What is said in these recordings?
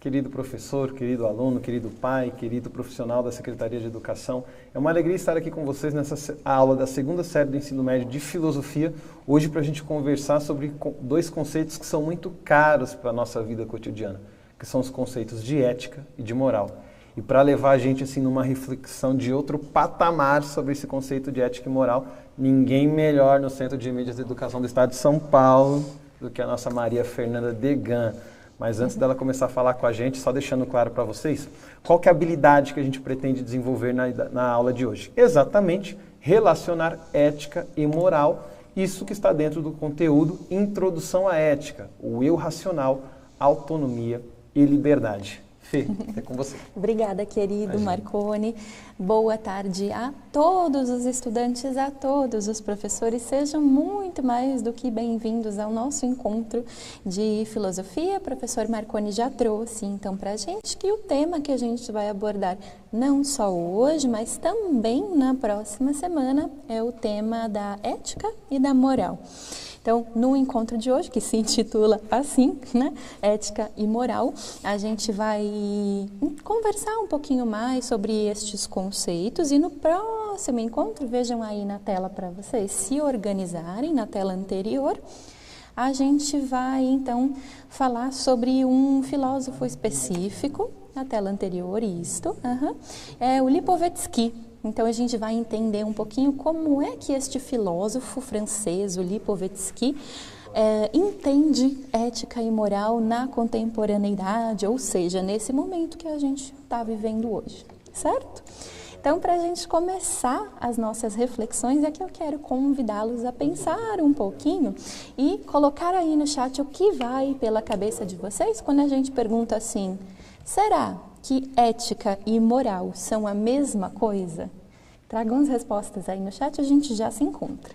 Querido professor, querido aluno, querido pai, querido profissional da Secretaria de Educação, é uma alegria estar aqui com vocês nessa aula da segunda série do ensino médio de filosofia, hoje para a gente conversar sobre dois conceitos que são muito caros para a nossa vida cotidiana, que são os conceitos de ética e de moral. E para levar a gente assim numa reflexão de outro patamar sobre esse conceito de ética e moral, ninguém melhor no Centro de Mídias de Educação do Estado de São Paulo do que a nossa Maria Fernanda Degan. Mas antes dela começar a falar com a gente, só deixando claro para vocês, qual que é a habilidade que a gente pretende desenvolver na aula de hoje? Exatamente, relacionar ética e moral, isso que está dentro do conteúdo Introdução à Ética, o eu racional, autonomia e liberdade. Fê, é com você. Obrigada, querido Marconi. Boa tarde a todos os estudantes, a todos os professores. Sejam muito mais do que bem-vindos ao nosso encontro de filosofia. O professor Marconi já trouxe, então, para a gente que o tema que a gente vai abordar não só hoje, mas também na próxima semana é o tema da ética e da moral. Então, no encontro de hoje, que se intitula assim, né, Ética e Moral, a gente vai conversar um pouquinho mais sobre estes conceitos e no próximo encontro, vejam aí na tela para vocês se organizarem, na tela anterior, a gente vai então falar sobre um filósofo específico, na tela anterior, é o Lipovetsky. Então, a gente vai entender um pouquinho como é que este filósofo francês, o Lipovetsky, entende ética e moral na contemporaneidade, ou seja, nesse momento que a gente está vivendo hoje, certo? Então, para a gente começar as nossas reflexões, é que eu quero convidá-los a pensar um pouquinho e colocar aí no chat o que vai pela cabeça de vocês quando a gente pergunta assim, será que ética e moral são a mesma coisa? Tragam as respostas aí no chat, a gente já se encontra.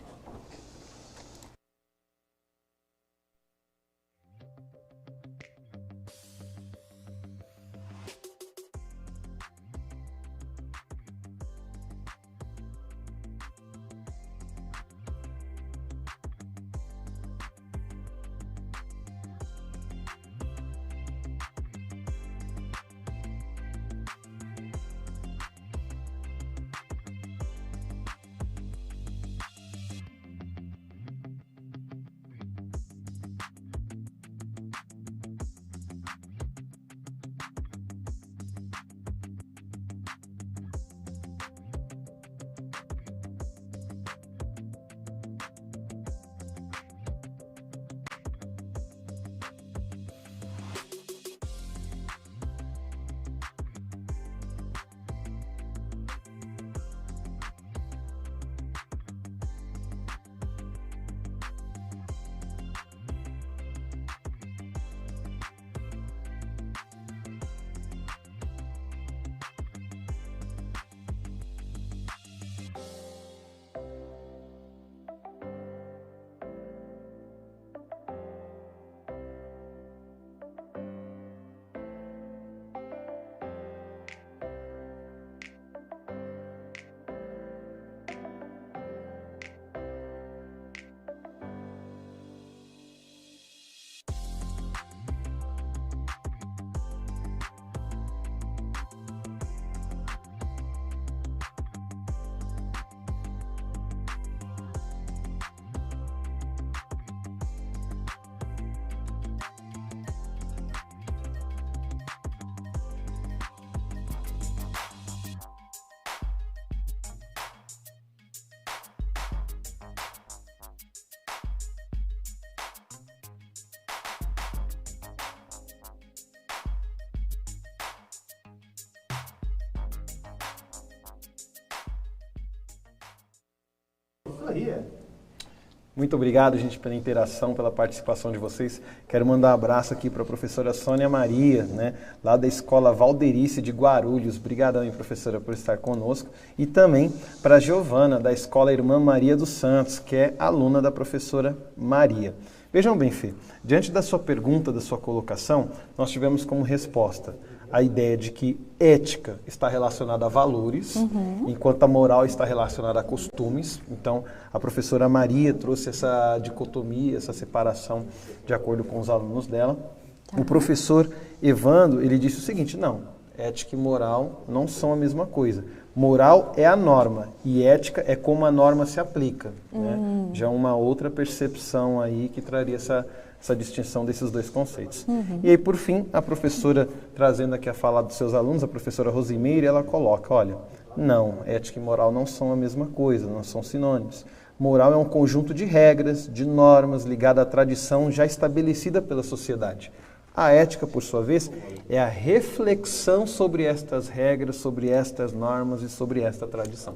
Muito obrigado, gente, pela interação, pela participação de vocês. Quero mandar um abraço aqui para a professora Sônia Maria, né, lá da Escola Valderice de Guarulhos. Obrigadão, professora, por estar conosco. E também para a Giovana, da Escola Irmã Maria dos Santos, que é aluna da professora Maria. Vejam bem, Fê, diante da sua pergunta, da sua colocação, nós tivemos como resposta a ideia de que ética está relacionada a valores, enquanto a moral está relacionada a costumes. Então, a professora Maria trouxe essa dicotomia, essa separação de acordo com os alunos dela. O professor Evandro, ele disse o seguinte, não, ética e moral não são a mesma coisa. Moral é a norma e ética é como a norma se aplica. Né? Já uma outra percepção aí que traria essa distinção desses dois conceitos. E aí, por fim, a professora, trazendo aqui a fala dos seus alunos, a professora Rosimeire, ela coloca, olha, não, ética e moral não são a mesma coisa, não são sinônimos. Moral é um conjunto de regras, de normas, ligada à tradição já estabelecida pela sociedade. A ética, por sua vez, é a reflexão sobre estas regras, sobre estas normas e sobre esta tradição.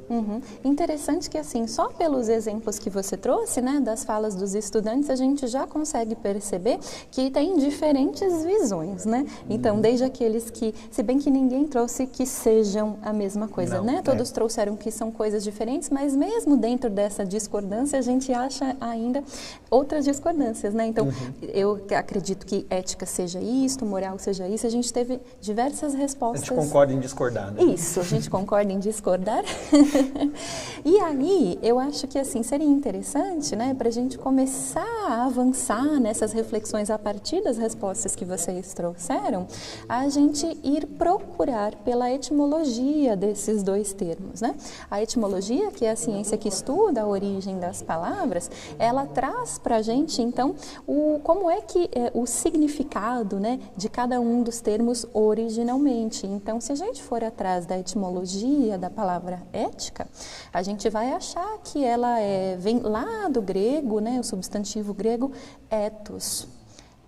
Interessante que, assim, só pelos exemplos que você trouxe, né, das falas dos estudantes, a gente já consegue perceber que tem diferentes visões, né? Então, desde aqueles que, se bem que ninguém trouxe que sejam a mesma coisa, né? Todos trouxeram que são coisas diferentes, mas mesmo dentro dessa discordância, a gente acha ainda outras discordâncias, né? Então, eu acredito que ética seja isto, moral seja isso, a gente teve diversas respostas. A gente concorda em discordar, né? Isso, a gente concorda em discordar. E aí, eu acho que assim, seria interessante, né, para a gente começar a avançar nessas reflexões a partir das respostas que vocês trouxeram, a gente ir procurar pela etimologia desses dois termos, né? A etimologia, que é a ciência que estuda a origem das palavras, ela traz para a gente, então, como é que o significado, né, de cada um dos termos originalmente. Então, se a gente for atrás da etimologia da palavra ética, a gente vai achar que ela vem lá do grego, né, o substantivo grego ethos.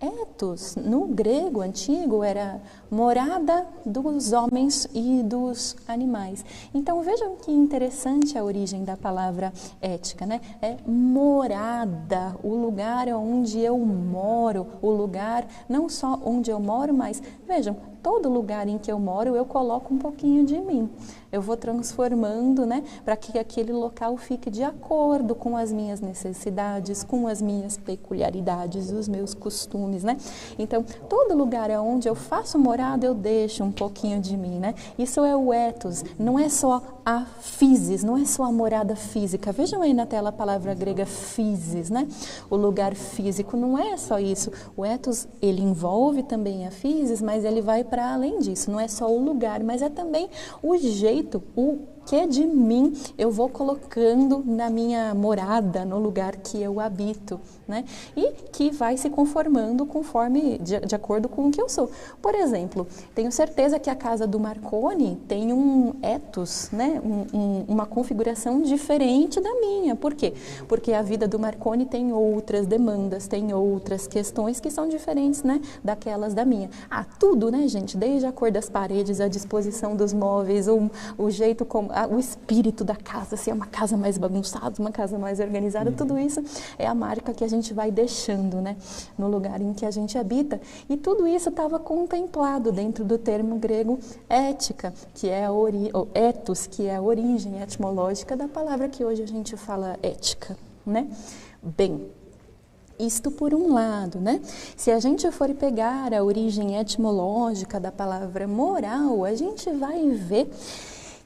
Ethos, no grego antigo, era morada dos homens e dos animais. Então, vejam que interessante a origem da palavra ética, né? É morada, o lugar onde eu moro, o lugar não só onde eu moro, mas, vejam, todo lugar em que eu moro, eu coloco um pouquinho de mim. Eu vou transformando, né, para que aquele local fique de acordo com as minhas necessidades, com as minhas peculiaridades, os meus costumes, né? Então, todo lugar onde eu faço morada, eu deixo um pouquinho de mim, né? Isso é o ethos, não é só a physis, não é só a morada física. Vejam aí na tela a palavra grega physis, né? O lugar físico, não é só isso. O ethos, ele envolve também a physis, mas ele vai para além disso. Não é só o lugar, mas é também o jeito, o que de mim eu vou colocando na minha morada, no lugar que eu habito, né? E que vai se conformando conforme, de acordo com o que eu sou. Por exemplo, tenho certeza que a casa do Marconi tem um ethos, né? Uma configuração diferente da minha. Por quê? Porque a vida do Marconi tem outras demandas, tem outras questões que são diferentes, né, daquelas da minha. Tudo, né, gente? Desde a cor das paredes, a disposição dos móveis, o jeito como o espírito da casa, se é uma casa mais bagunçada, uma casa mais organizada, tudo isso é a marca que a gente vai deixando, né, no lugar em que a gente habita. E tudo isso estava contemplado dentro do termo grego ética, que é ethos, que é a origem etimológica da palavra que hoje a gente fala ética, né? Bem, isto por um lado, né? Se a gente for pegar a origem etimológica da palavra moral, a gente vai ver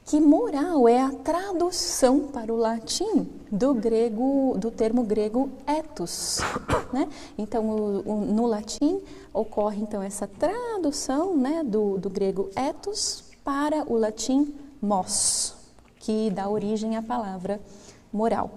que moral é a tradução para o latim do termo grego ethos, né? Então, no latim ocorre então essa tradução, né, do grego ethos para o latim mos, que dá origem à palavra moral.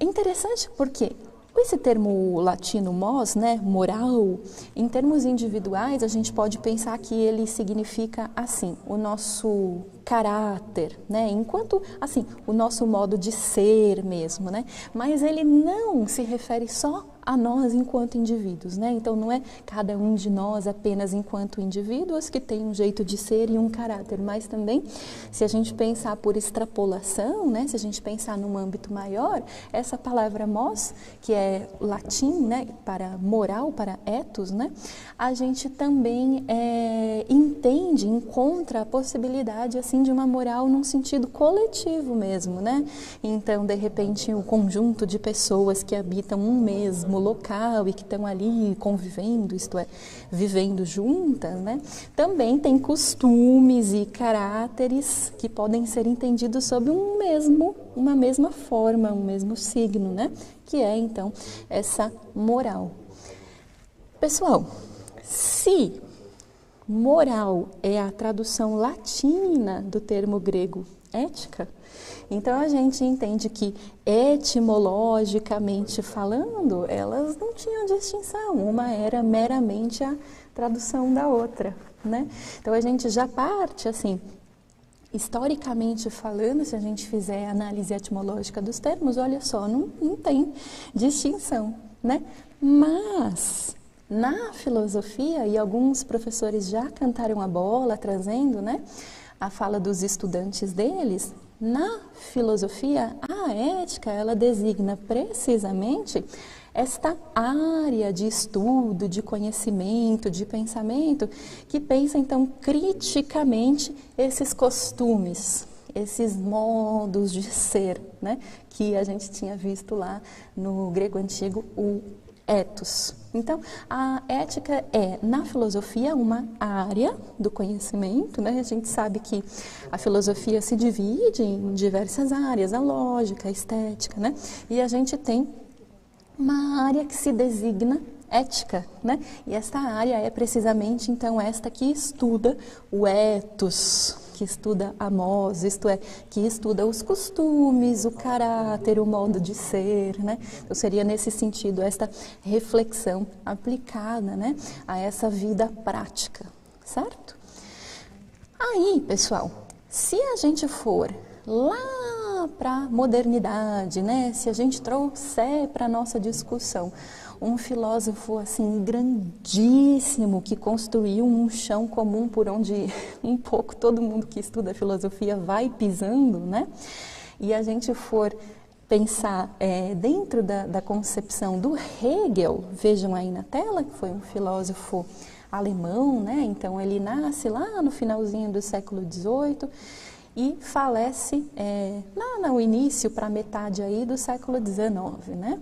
Interessante porque esse termo latino mos, né, moral, em termos individuais, a gente pode pensar que ele significa assim, o nosso caráter, né, enquanto, assim, o nosso modo de ser mesmo, né, mas ele não se refere só a nós enquanto indivíduos, né? Então não é cada um de nós apenas enquanto indivíduos que tem um jeito de ser e um caráter, mas também, se a gente pensar por extrapolação, né? Se a gente pensar num âmbito maior, essa palavra mos, que é latim, né? Para moral, para ethos, né? A gente também entende, encontra a possibilidade assim de uma moral num sentido coletivo mesmo, né? Então, de repente, o conjunto de pessoas que habitam um mesmo local e que estão ali convivendo, isto é, vivendo juntas, né? Também tem costumes e caráteres que podem ser entendidos sob uma mesma forma, um mesmo signo, né? Que é, então, essa moral. Pessoal, Se moral é a tradução latina do termo grego ética, então a gente entende que, etimologicamente falando, elas não tinham distinção, uma era meramente a tradução da outra, né? Então a gente já parte assim, historicamente falando, se a gente fizer a análise etimológica dos termos, olha só, não tem distinção, né? Mas na filosofia, e alguns professores já cantaram a bola, trazendo, né, a fala dos estudantes deles, na filosofia, a ética, ela designa precisamente esta área de estudo, de conhecimento, de pensamento, que pensa então criticamente esses costumes, esses modos de ser, né, que a gente tinha visto lá no grego antigo, o ethos. Então, a ética é, na filosofia, uma área do conhecimento, né? A gente sabe que a filosofia se divide em diversas áreas, a lógica, a estética, né? E a gente tem uma área que se designa ética, né? E esta área é precisamente, então, esta que estuda o ethos, que estuda a mos, isto é, que estuda os costumes, o caráter, o modo de ser, né? Então seria nesse sentido esta reflexão aplicada, né, a essa vida prática, certo? Aí, pessoal, se a gente for lá para a modernidade, né, se a gente trouxer para a nossa discussão um filósofo assim grandíssimo que construiu um chão comum por onde um pouco todo mundo que estuda filosofia vai pisando, né? E a gente for pensar dentro da concepção do Hegel, vejam aí na tela, que foi um filósofo alemão, né? Então ele nasce lá no finalzinho do século XVIII e falece lá no início para a metade aí do século XIX, né?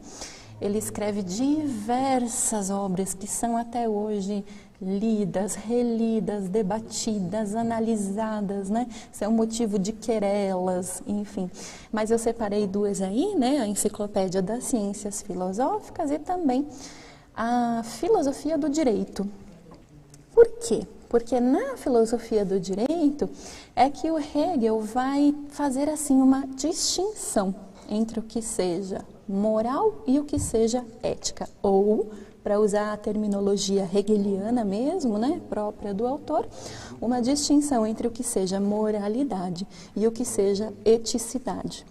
Ele escreve diversas obras que são até hoje lidas, relidas, debatidas, analisadas, né? São motivo de querelas, enfim. Mas eu separei duas aí, né? A Enciclopédia das Ciências Filosóficas e também a Filosofia do Direito. Por quê? Porque na filosofia do direito é que o Hegel vai fazer assim uma distinção entre o que seja moral e o que seja ética, ou, para usar a terminologia hegeliana mesmo, né, própria do autor, uma distinção entre o que seja moralidade e o que seja eticidade.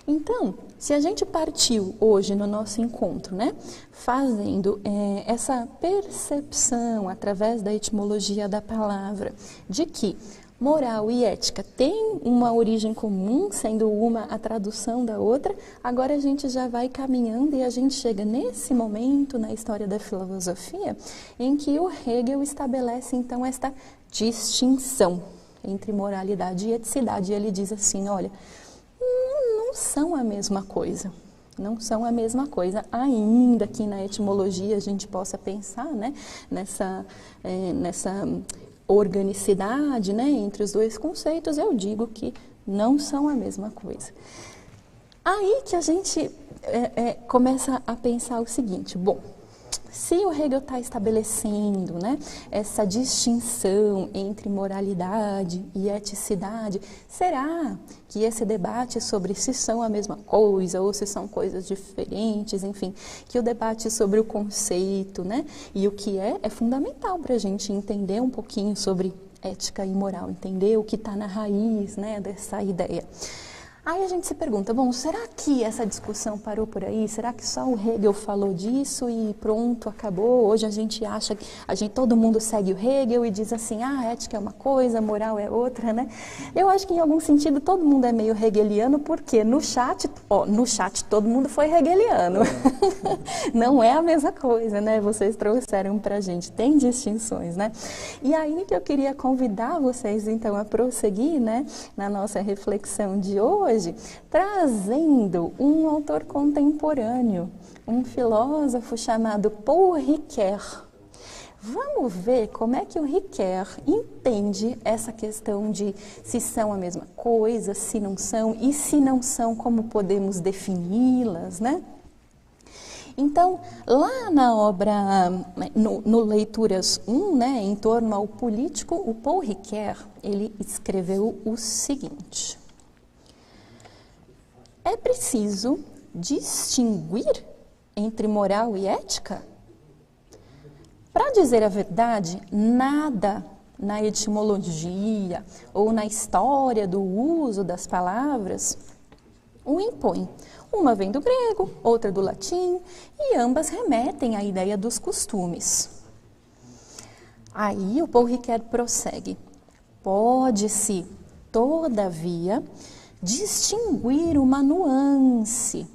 Então, se a gente partiu hoje no nosso encontro, né, fazendo essa percepção através da etimologia da palavra de que moral e ética têm uma origem comum, sendo uma a tradução da outra, agora a gente já vai caminhando e a gente chega nesse momento na história da filosofia em que o Hegel estabelece então esta distinção entre moralidade e eticidade. E ele diz assim, olha, não são a mesma coisa. Não são a mesma coisa, ainda que na etimologia a gente possa pensar, né, nessa organicidade, né, entre os dois conceitos, eu digo que não são a mesma coisa. Aí que a gente começa a pensar o seguinte, bom, se o Hegel está estabelecendo, né, essa distinção entre moralidade e eticidade, será que esse debate sobre se são a mesma coisa ou se são coisas diferentes, enfim, que o debate sobre o conceito, né, e o que é fundamental para a gente entender um pouquinho sobre ética e moral, entender o que está na raiz, né, dessa ideia. Aí a gente se pergunta, bom, será que essa discussão parou por aí? Será que só o Hegel falou disso e pronto, acabou? Hoje a gente acha que todo mundo segue o Hegel e diz assim, ética é uma coisa, moral é outra, né? Eu acho que em algum sentido todo mundo é meio hegeliano, porque no chat todo mundo foi hegeliano. Não é a mesma coisa, né? Vocês trouxeram pra gente, tem distinções, né? E aí que eu queria convidar vocês então a prosseguir, né, na nossa reflexão de hoje, trazendo um autor contemporâneo, um filósofo chamado Paul Ricoeur. Vamos ver como é que o Ricoeur entende essa questão de se são a mesma coisa, se não são, e se não são, como podemos defini-las, né? Então, lá na obra, no Leituras 1, né, em torno ao político, o Paul Ricoeur, ele escreveu o seguinte: é preciso distinguir entre moral e ética? Para dizer a verdade, nada na etimologia ou na história do uso das palavras o impõe. Uma vem do grego, outra do latim, e ambas remetem à ideia dos costumes. Aí o Paul Ricoeur prossegue. Pode-se, todavia, distinguir uma nuance,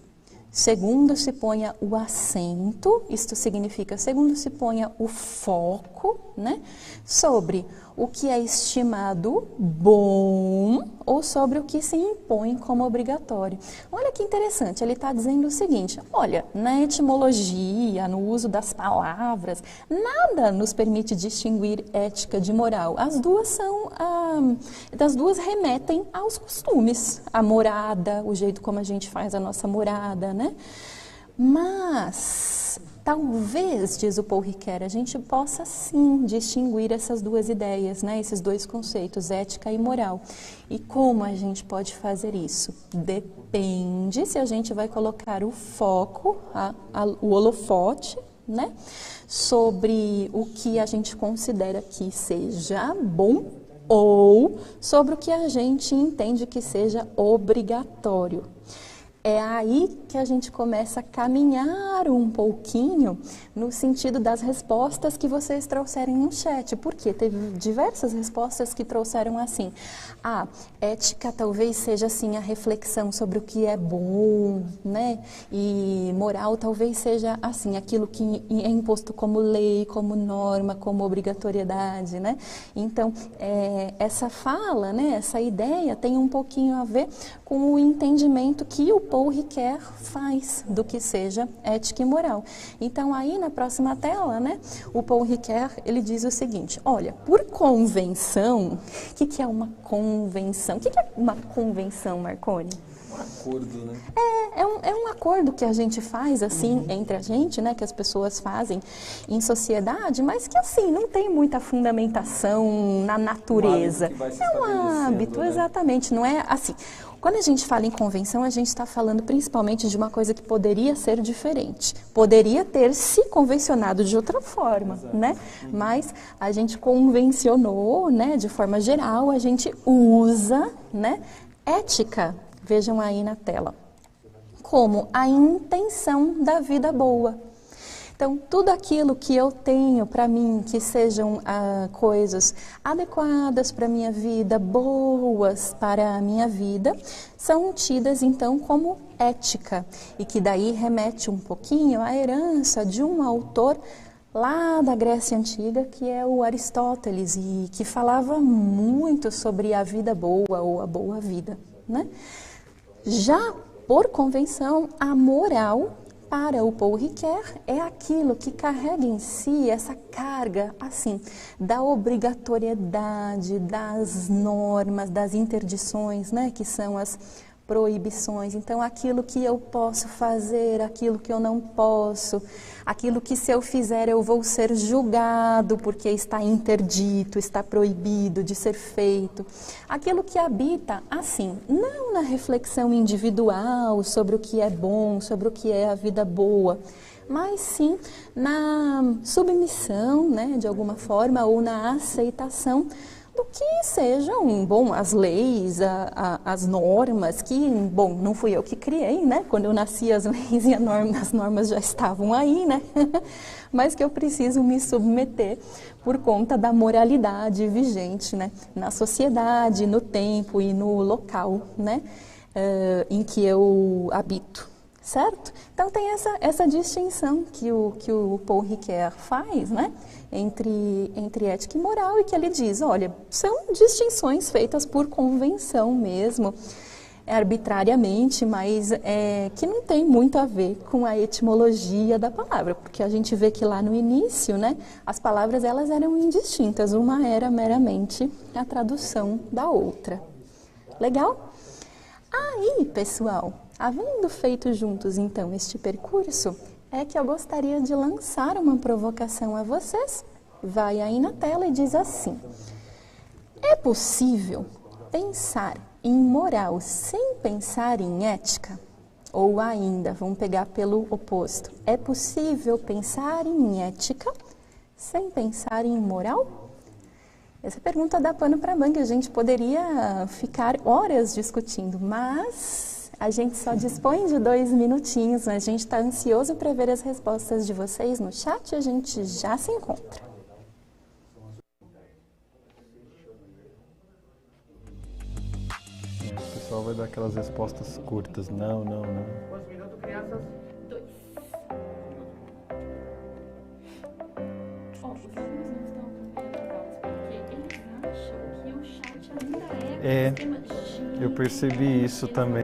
segundo se ponha o acento, isto significa, segundo se ponha o foco, né, sobre o que é estimado bom ou sobre o que se impõe como obrigatório. Olha que interessante, ele está dizendo o seguinte: olha, na etimologia, no uso das palavras, nada nos permite distinguir ética de moral. As duas remetem aos costumes, a morada, o jeito como a gente faz a nossa morada, né? Mas talvez, diz o Paul Ricoeur, a gente possa sim distinguir essas duas ideias, né? Esses dois conceitos, ética e moral. E como a gente pode fazer isso? Depende se a gente vai colocar o foco, o holofote, né, sobre o que a gente considera que seja bom ou sobre o que a gente entende que seja obrigatório. É aí que a gente começa a caminhar um pouquinho no sentido das respostas que vocês trouxerem no chat. Porque teve diversas respostas que trouxeram assim: ética talvez seja assim a reflexão sobre o que é bom, né? E moral talvez seja assim aquilo que é imposto como lei, como norma, como obrigatoriedade, né? Então, essa fala, né, essa ideia tem um pouquinho a ver com o entendimento que o Paul Ricoeur faz do que seja ética e moral. Então, aí na próxima tela, né, o Paul Ricoeur, ele diz o seguinte: olha, por convenção, o que é uma convenção? O que é uma convenção, Marconi? Um acordo, né? É um acordo que a gente faz, assim, entre a gente, né, que as pessoas fazem em sociedade, mas que, assim, não tem muita fundamentação na natureza. É um hábito, né? Exatamente, não é assim. Quando a gente fala em convenção, a gente está falando principalmente de uma coisa que poderia ser diferente. Poderia ter se convencionado de outra forma, né? Mas a gente convencionou, né, de forma geral, a gente usa, né, ética, vejam aí na tela, como a intenção da vida boa. Então, tudo aquilo que eu tenho para mim, que sejam coisas adequadas para a minha vida, boas para a minha vida, são tidas então como ética. E que daí remete um pouquinho à herança de um autor lá da Grécia Antiga, que é o Aristóteles, e que falava muito sobre a vida boa ou a boa vida, né? Já por convenção, a moral, para o Paul Ricoeur, é aquilo que carrega em si essa carga, assim, da obrigatoriedade, das normas, das interdições, né, que são as proibições. Então, aquilo que eu posso fazer, aquilo que eu não posso, aquilo que se eu fizer eu vou ser julgado porque está interdito, está proibido de ser feito. Aquilo que habita, assim, não na reflexão individual sobre o que é bom, sobre o que é a vida boa, mas sim na submissão, né, de alguma forma, ou na aceitação do que sejam, bom, as leis, as normas, que, bom, não fui eu que criei, né? Quando eu nasci as leis e as normas já estavam aí, né? Mas que eu preciso me submeter por conta da moralidade vigente, né? Na sociedade, no tempo e no local, né? Em que eu habito. Certo? Então tem essa distinção que o Paul Ricoeur faz, né, entre ética e moral, e que ele diz, olha, são distinções feitas por convenção mesmo, arbitrariamente, mas que não tem muito a ver com a etimologia da palavra, porque a gente vê que lá no início, né, as palavras elas eram indistintas, uma era meramente a tradução da outra. Legal? Aí, pessoal, havendo feito juntos, então, este percurso, é que eu gostaria de lançar uma provocação a vocês. Vai aí na tela e diz assim: é possível pensar em moral sem pensar em ética? Ou ainda, vamos pegar pelo oposto, é possível pensar em ética sem pensar em moral? Essa pergunta dá pano para manga, a gente poderia ficar horas discutindo, mas a gente só dispõe de 2 minutinhos, a gente está ansioso para ver as respostas de vocês no chat e a gente já se encontra. O pessoal vai dar aquelas respostas curtas, não. Quantos minutos, crianças? 2. Os alunos não estão acompanhando as aulas porque eles acham que o chat ainda é um sistema de... Eu percebi isso também.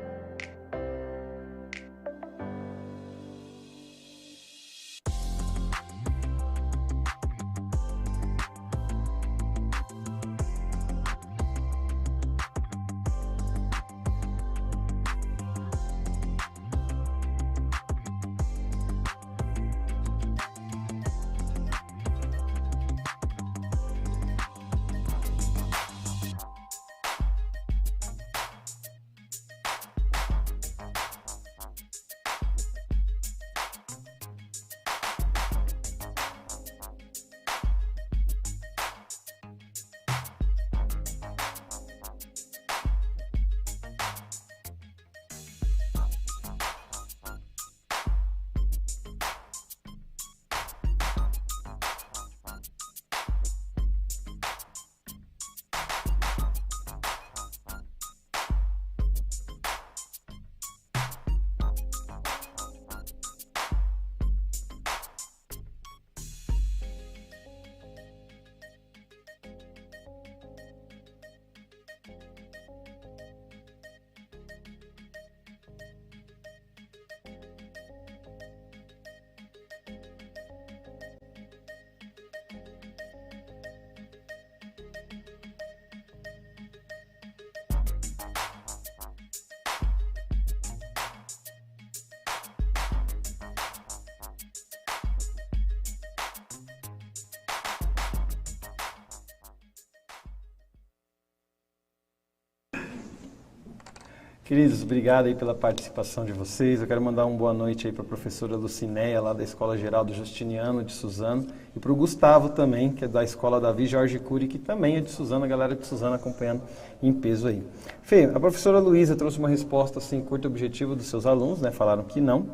Queridos, obrigado aí pela participação de vocês. Eu quero mandar uma boa noite aí para a professora Lucinéia, lá da Escola Geraldo Justiniano de Suzano, e para o Gustavo também, que é da Escola Davi Jorge Cury, que também é de Suzano, a galera de Suzano acompanhando em peso aí. Fê, a professora Luísa trouxe uma resposta assim, curta e objetiva dos seus alunos, né? Falaram que não.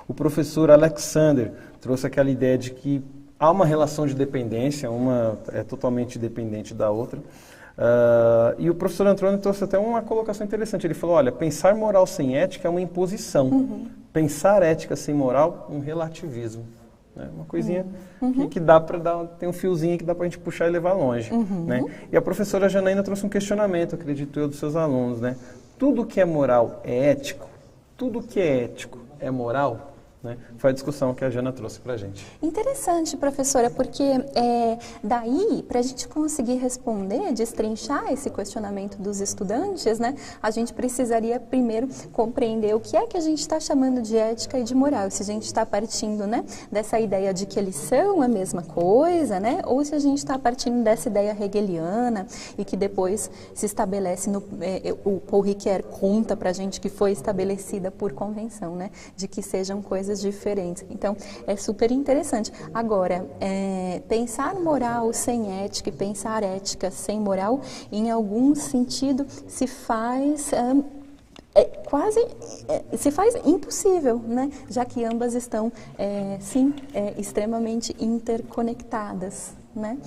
O professor Alexander trouxe aquela ideia de que há uma relação de dependência, uma é totalmente dependente da outra. E o professor Antônio trouxe até uma colocação interessante. Ele falou, olha, pensar moral sem ética é uma imposição. Pensar ética sem moral, um relativismo. Né? Uma coisinha que dá para dar, tem um fiozinho que dá para a gente puxar e levar longe. Né? E a professora Janaína trouxe um questionamento, acredito eu, dos seus alunos. Né? Tudo que é moral é ético? Tudo que é ético é moral? Né? Foi a discussão que a Jana trouxe para a gente. Interessante, professora, porque daí, para a gente conseguir responder, destrinchar esse questionamento dos estudantes, né, a gente precisaria primeiro compreender o que é que a gente está chamando de ética e de moral. Se a gente está partindo, né, dessa ideia de que eles são a mesma coisa, né, ou se a gente está partindo dessa ideia hegeliana e que depois se estabelece, o Paul Ricoeur conta para a gente que foi estabelecida por convenção, né, de que sejam coisas diferentes. Então, é super interessante. Agora, pensar moral sem ética e pensar ética sem moral, em algum sentido, se faz se faz impossível, né? Já que ambas estão, extremamente interconectadas, né?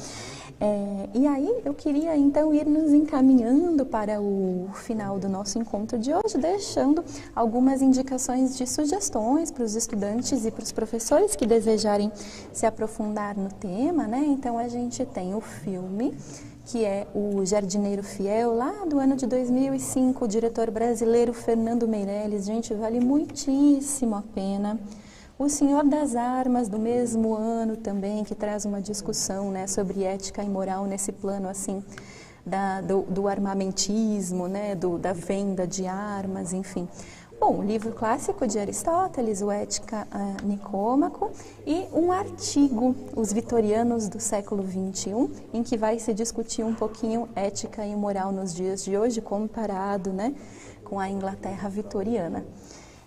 E aí eu queria então ir nos encaminhando para o final do nosso encontro de hoje, deixando algumas indicações de sugestões para os estudantes e para os professores que desejarem se aprofundar no tema, né? Então a gente tem o filme, que é O Jardineiro Fiel, lá do ano de 2005, o diretor brasileiro Fernando Meirelles. Gente, vale muitíssimo a pena. O Senhor das Armas, do mesmo ano também, que traz uma discussão, né, sobre ética e moral nesse plano, assim, do armamentismo, né, da venda de armas, enfim. Bom, um livro clássico de Aristóteles, o Ética Nicômaco, e um artigo, Os Vitorianos do século XXI, em que vai se discutir um pouquinho ética e moral nos dias de hoje, comparado, né, com a Inglaterra vitoriana.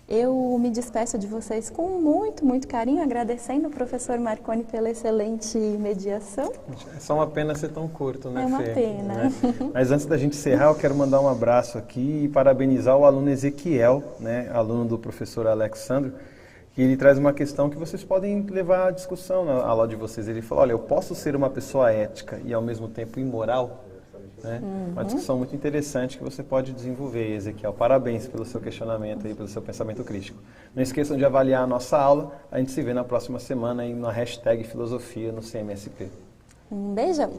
Eu me despeço de vocês com muito, muito carinho, agradecendo ao professor Marconi pela excelente mediação. É só uma pena ser tão curto, né, É uma Fê? pena. Né? Mas antes da gente encerrar, eu quero mandar um abraço aqui e parabenizar o aluno Ezequiel, né, aluno do professor Alexandre, que ele traz uma questão que vocês podem levar à discussão na aula de vocês. Ele falou, olha, eu posso ser uma pessoa ética e ao mesmo tempo imoral? Né? Uma discussão muito interessante que você pode desenvolver, Ezequiel. Parabéns pelo seu questionamento e pelo seu pensamento crítico. Não esqueçam de avaliar a nossa aula. A gente se vê na próxima semana aí na hashtag Filosofia no CMSP. Um beijão!